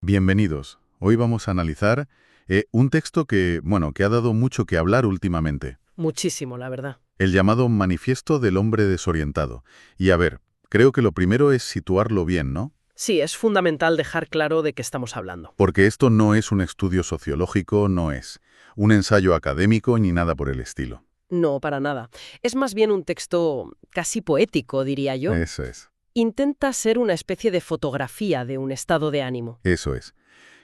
Bienvenidos. Hoy vamos a analizar un texto que ha dado mucho que hablar últimamente, Muchísimo, la verdad. el llamado Manifiesto del Hombre Desorientado. Y a ver, creo que lo primero es situarlo bien, ¿no? Sí, es fundamental dejar claro de qué estamos hablando. Porque esto no es un estudio sociológico, no es un ensayo académico ni nada por el estilo. No, para nada. Es más bien un texto casi poético, diría yo. Eso es, Intenta ser una especie de fotografía de un estado de ánimo. eso es.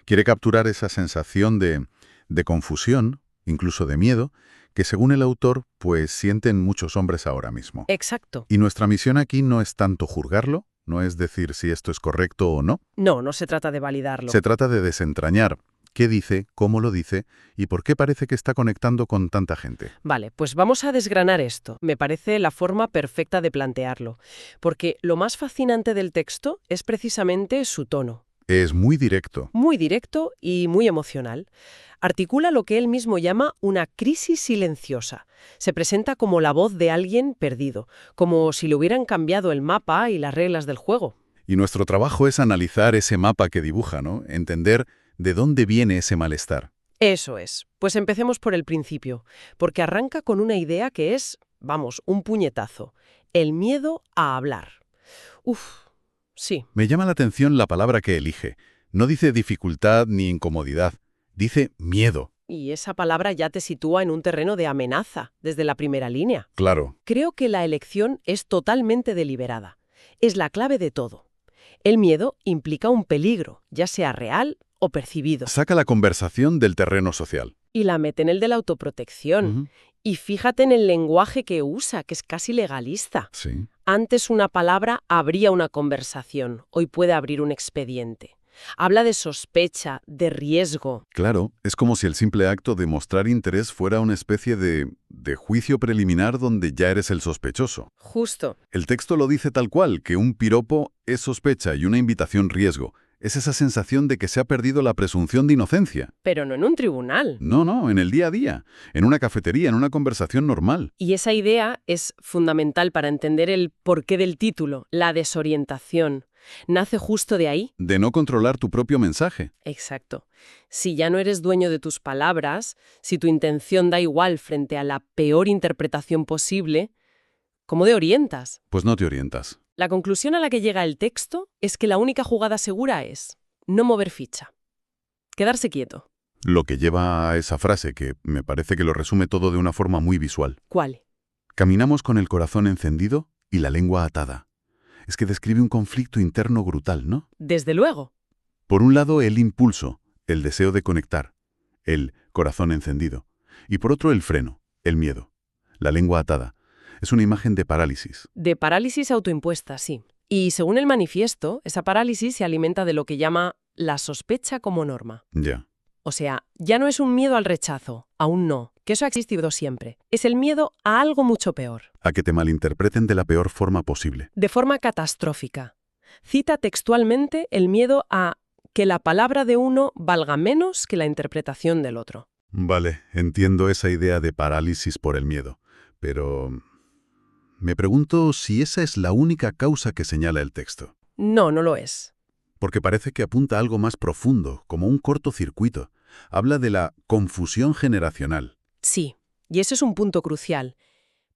Quiere capturar esa sensación de confusión, incluso de miedo, que según el autor, pues sienten muchos hombres ahora mismo. Exacto. Y nuestra misión aquí no es tanto juzgarlo, no es decir si esto es correcto o no. No, no se trata de validarlo. Se trata de desentrañar qué dice, cómo lo dice y por qué parece que está conectando con tanta gente. Vale, pues vamos a desgranar esto. Me parece la forma perfecta de plantearlo. Porque lo más fascinante del texto es precisamente su tono. Es muy directo. Muy directo y muy emocional. Articula lo que él mismo llama una crisis silenciosa. Se presenta como la voz de alguien perdido, como si le hubieran cambiado el mapa y las reglas del juego. Y nuestro trabajo es analizar ese mapa que dibuja, ¿no? Entender de dónde viene ese malestar. Eso es. Pues empecemos por el principio, porque arranca con una idea que es, vamos, un puñetazo. El miedo a hablar. Uf, sí. Me llama la atención la palabra que elige. No dice dificultad ni incomodidad, dice miedo. Y esa palabra ya te sitúa en un terreno de amenaza, desde la primera línea. Claro, Creo que la elección es totalmente deliberada. Es la clave de todo. El miedo implica un peligro, ya sea real o percibido. saca la conversación del terreno social. Y la mete en el de la autoprotección. Ujú. Y fíjate en el lenguaje que usa, que es casi legalista. Sí. Antes una palabra abría una conversación, hoy puede abrir un expediente. Habla de sospecha, de riesgo. Claro, es como si el simple acto de mostrar interés fuera una especie de juicio preliminar donde ya eres el sospechoso. Justo. El texto lo dice tal cual, que un piropo es sospecha y una invitación riesgo. Es esa sensación de que se ha perdido la presunción de inocencia. Pero no en un tribunal. No, en el día a día, en una cafetería, en una conversación normal. Y esa idea es fundamental para entender el porqué del título, la desorientación. Nace justo de ahí. De no controlar tu propio mensaje. Exacto. Si ya no eres dueño de tus palabras, si tu intención da igual frente a la peor interpretación posible, ¿cómo te orientas? Pues no te orientas. La conclusión a la que llega el texto es que la única jugada segura es no mover ficha, quedarse quieto. Lo que lleva a esa frase que me parece que lo resume todo de una forma muy visual. ¿Cuál? Caminamos con el corazón encendido y la lengua atada. Es que describe un conflicto interno brutal, ¿no? Desde luego. Por un lado, el impulso, el deseo de conectar, el corazón encendido. Y por otro, el freno, el miedo, la lengua atada. Es una imagen de parálisis. De parálisis autoimpuesta, sí. Y según el manifiesto, esa parálisis se alimenta de lo que llama la sospecha como norma. Ya. O sea, ya no es un miedo al rechazo, a un no, que eso ha existido siempre. Es el miedo a algo mucho peor, A que te malinterpreten de la peor forma posible. de forma catastrófica. Cita textualmente el miedo a que la palabra de uno valga menos que la interpretación del otro. Vale, entiendo esa idea de parálisis por el miedo, pero me pregunto si esa es la única causa que señala el texto. No, no lo es. Porque parece que apunta a algo más profundo, como un cortocircuito. Habla de la confusión generacional. Sí, y ese es un punto crucial,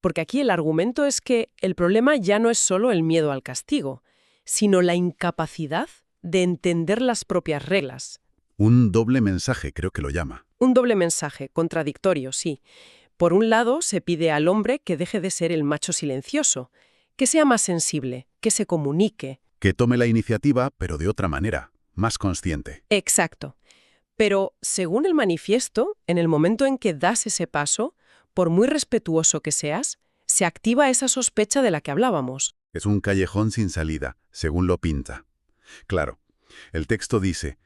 porque aquí el argumento es que el problema ya no es solo el miedo al castigo, sino la incapacidad de entender las propias reglas. Un doble mensaje, creo que lo llama. Un doble mensaje, contradictorio, sí. Por un lado, se pide al hombre que deje de ser el macho silencioso, que sea más sensible, que se comunique. Que tome la iniciativa, pero de otra manera, más consciente. Exacto. Pero, según el manifiesto, en el momento en que das ese paso, por muy respetuoso que seas, se activa esa sospecha de la que hablábamos. Es un callejón sin salida, según lo pinta. Claro, el texto dice,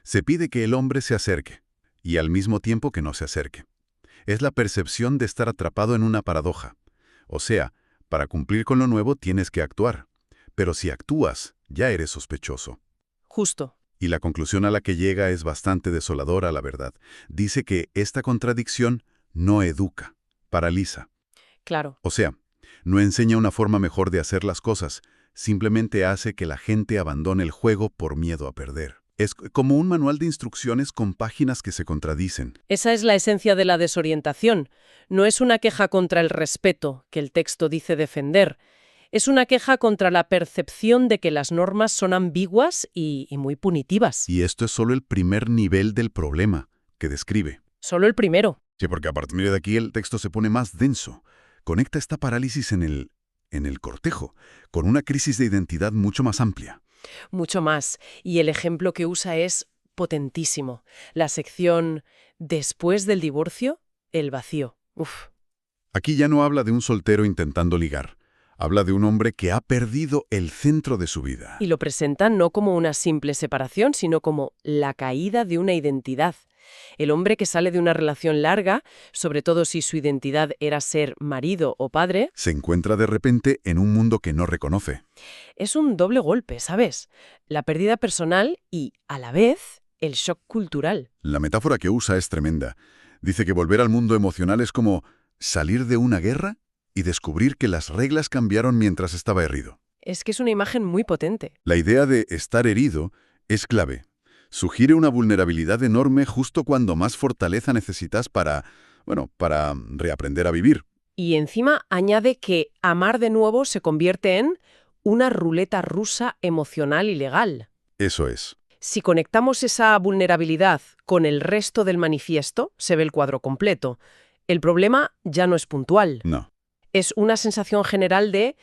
se pide que el hombre se acerque, y al mismo tiempo que no se acerque. Es la percepción de estar atrapado en una paradoja. O sea, para cumplir con lo nuevo tienes que actuar. Pero si actúas, ya eres sospechoso. Justo. Y la conclusión a la que llega es bastante desoladora, la verdad. Dice que esta contradicción no educa, paraliza. Claro. O sea, no enseña una forma mejor de hacer las cosas, simplemente hace que la gente abandone el juego por miedo a perder. Es como un manual de instrucciones con páginas que se contradicen. Esa es la esencia de la desorientación. No es una queja contra el respeto, que el texto dice defender. Es una queja contra la percepción de que las normas son ambiguas y muy punitivas. Y esto es solo el primer nivel del problema que describe. Solo el primero. Sí, porque a partir de aquí el texto se pone más denso. Conecta esta parálisis en el cortejo, con una crisis de identidad mucho más amplia. Mucho más. Y el ejemplo que usa es potentísimo. La sección después del divorcio, el vacío. Uf. Aquí ya no habla de un soltero intentando ligar. Habla de un hombre que ha perdido el centro de su vida. Y lo presentan no como una simple separación, sino como la caída de una identidad. El hombre que sale de una relación larga, sobre todo si su identidad era ser marido o padre, Se encuentra de repente en un mundo que no reconoce. es un doble golpe, ¿sabes? La pérdida personal y, a la vez, el shock cultural. La metáfora que usa es tremenda. Dice que volver al mundo emocional es como salir de una guerra y descubrir que las reglas cambiaron mientras estaba herido. Es que es una imagen muy potente. La idea de estar herido es clave. Sugiere una vulnerabilidad enorme justo cuando más fortaleza necesitas para reaprender a vivir. Y encima añade que amar de nuevo se convierte en una ruleta rusa emocional y legal. Eso es. Si conectamos esa vulnerabilidad con el resto del manifiesto, se ve el cuadro completo. El problema ya no es puntual. No. Es una sensación general de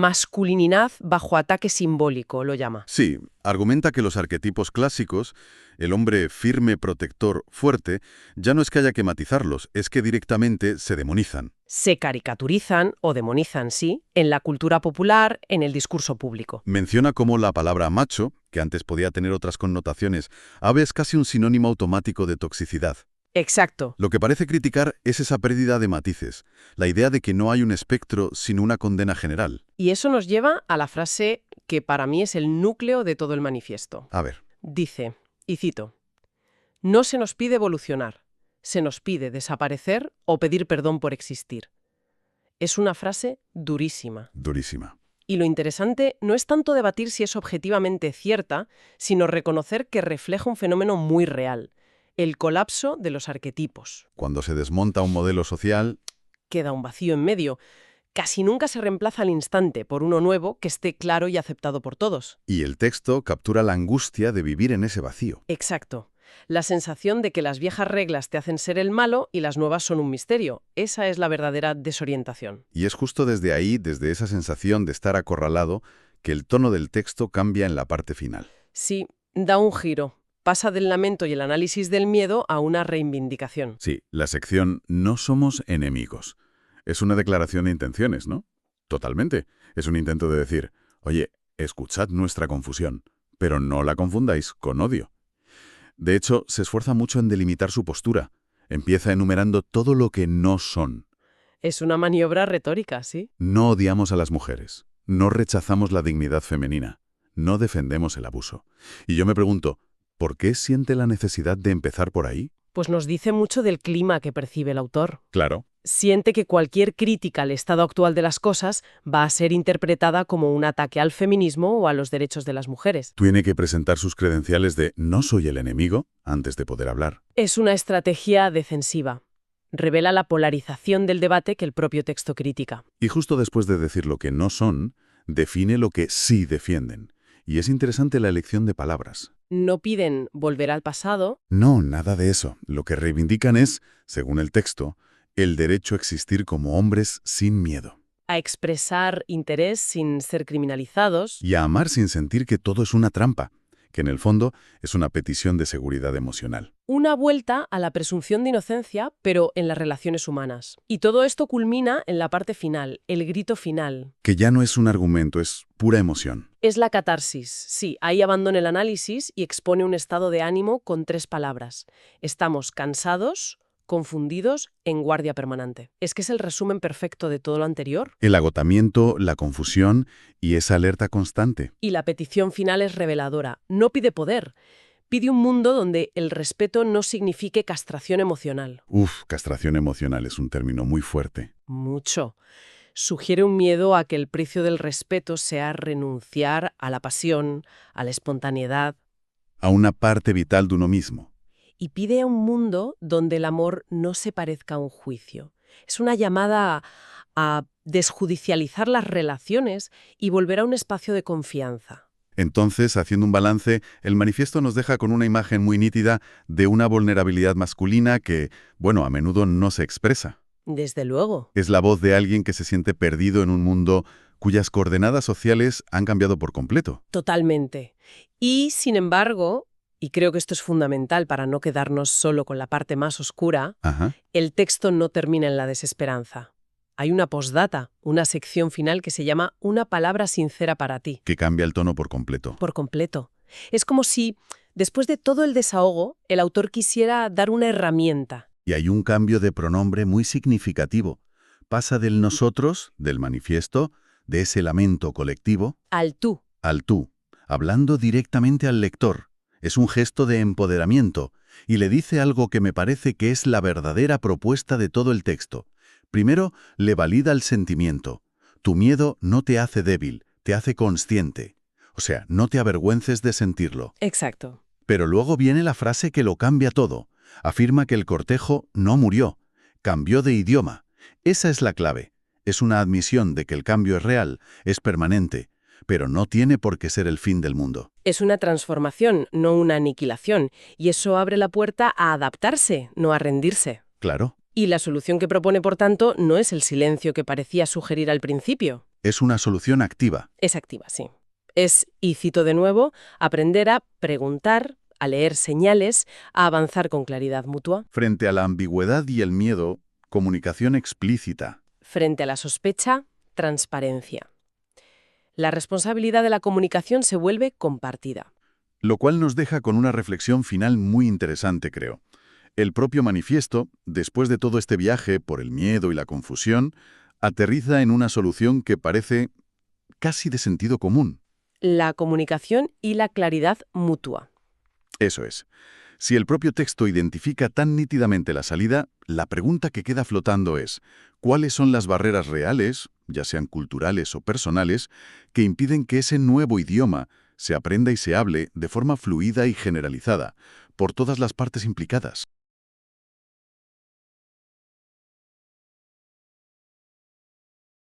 masculinidad bajo ataque simbólico, lo llama. Sí, argumenta que los arquetipos clásicos, el hombre firme, protector, fuerte, ya no es que haya que matizarlos, es que directamente se demonizan. Se caricaturizan o demonizan, sí, en la cultura popular, en el discurso público. Menciona cómo la palabra macho, que antes podía tener otras connotaciones, ahora es casi un sinónimo automático de toxicidad. Exacto. Lo que parece criticar es esa pérdida de matices, la idea de que no hay un espectro sino una condena general. Y eso nos lleva a la frase que para mí es el núcleo de todo el manifiesto. A ver, Dice, y cito, no se nos pide evolucionar, se nos pide desaparecer o pedir perdón por existir. Es una frase durísima. durísima. Y lo interesante no es tanto debatir si es objetivamente cierta, sino reconocer que refleja un fenómeno muy real, el colapso de los arquetipos. Cuando se desmonta un modelo social, Queda un vacío en medio. Casi nunca se reemplaza al instante por uno nuevo que esté claro y aceptado por todos. y el texto captura la angustia de vivir en ese vacío. Exacto. La sensación de que las viejas reglas te hacen ser el malo y las nuevas son un misterio. Esa es la verdadera desorientación. Y es justo desde ahí, desde esa sensación de estar acorralado, que el tono del texto cambia en la parte final. Sí, da un giro. Pasa del lamento y el análisis del miedo a una reivindicación. Sí, la sección No somos enemigos. Es una declaración de intenciones, ¿no? Totalmente. Es un intento de decir, oye, escuchad nuestra confusión, pero no la confundáis con odio. De hecho, se esfuerza mucho en delimitar su postura. Empieza enumerando todo lo que no son. Es una maniobra retórica, ¿sí? No odiamos a las mujeres. No rechazamos la dignidad femenina. No defendemos el abuso. Y yo me pregunto, ¿por qué siente la necesidad de empezar por ahí? Pues nos dice mucho del clima que percibe el autor. Claro. Siente que cualquier crítica al estado actual de las cosas va a ser interpretada como un ataque al feminismo o a los derechos de las mujeres. Tiene que presentar sus credenciales de no soy el enemigo antes de poder hablar. Es una estrategia defensiva. Revela la polarización del debate que el propio texto critica. Y justo después de decir lo que no son, define lo que sí defienden. Y es interesante la elección de palabras. No piden volver al pasado. No, nada de eso. Lo que reivindican es, según el texto, el derecho a existir como hombres sin miedo. A expresar interés sin ser criminalizados. Y a amar sin sentir que todo es una trampa, que en el fondo es una petición de seguridad emocional. Una vuelta a la presunción de inocencia, pero en las relaciones humanas. Y todo esto culmina en la parte final, el grito final. Que ya no es un argumento, es pura emoción. Es la catarsis. Sí, ahí abandona el análisis y expone un estado de ánimo con 3 palabras. Estamos cansados, confundidos, en guardia permanente. Es que es el resumen perfecto de todo lo anterior. El agotamiento, la confusión y esa alerta constante. Y la petición final es reveladora. No pide poder. Pide un mundo donde el respeto no signifique castración emocional. Castración emocional es un término muy fuerte. Mucho. Sugiere un miedo a que el precio del respeto sea renunciar a la pasión, a la espontaneidad. a una parte vital de uno mismo. Y pide a un mundo donde el amor no se parezca a un juicio. Es una llamada a desjudicializar las relaciones y volver a un espacio de confianza. Entonces, haciendo un balance, el manifiesto nos deja con una imagen muy nítida de una vulnerabilidad masculina que, bueno, a menudo no se expresa. Desde luego. Es la voz de alguien que se siente perdido en un mundo cuyas coordenadas sociales han cambiado por completo. Totalmente. Y, sin embargo, y creo que esto es fundamental para no quedarnos solo con la parte más oscura, Ajá. el texto no termina en la desesperanza. Hay una postdata, una sección final que se llama Una palabra sincera para ti. Que cambia el tono por completo. Por completo. Es como si, después de todo el desahogo, el autor quisiera dar una herramienta. Y hay un cambio de pronombre muy significativo. Pasa del nosotros, del manifiesto, de ese lamento colectivo, Al tú. al tú, hablando directamente al lector. Es un gesto de empoderamiento y le dice algo que me parece que es la verdadera propuesta de todo el texto. Primero, le valida el sentimiento. Tu miedo no te hace débil, te hace consciente. O sea, no te avergüences de sentirlo. Exacto. Pero luego viene la frase que lo cambia todo. Afirma que el cortejo no murió, cambió de idioma. Esa es la clave. Es una admisión de que el cambio es real, es permanente, pero no tiene por qué ser el fin del mundo. Es una transformación, no una aniquilación, y eso abre la puerta a adaptarse, no a rendirse. Claro, Y la solución que propone, por tanto, no es el silencio que parecía sugerir al principio. es una solución activa. Es activa, sí. Es, y cito de nuevo, aprender a preguntar, a leer señales, a avanzar con claridad mutua. Frente a la ambigüedad y el miedo, comunicación explícita. Frente a la sospecha, transparencia. La responsabilidad de la comunicación se vuelve compartida. Lo cual nos deja con una reflexión final muy interesante, creo. El propio manifiesto, después de todo este viaje por el miedo y la confusión, aterriza en una solución que parece casi de sentido común. La comunicación y la claridad mutua. Eso es. Si el propio texto identifica tan nítidamente la salida, la pregunta que queda flotando es, ¿cuáles son las barreras reales, ya sean culturales o personales, que impiden que ese nuevo idioma se aprenda y se hable de forma fluida y generalizada por todas las partes implicadas?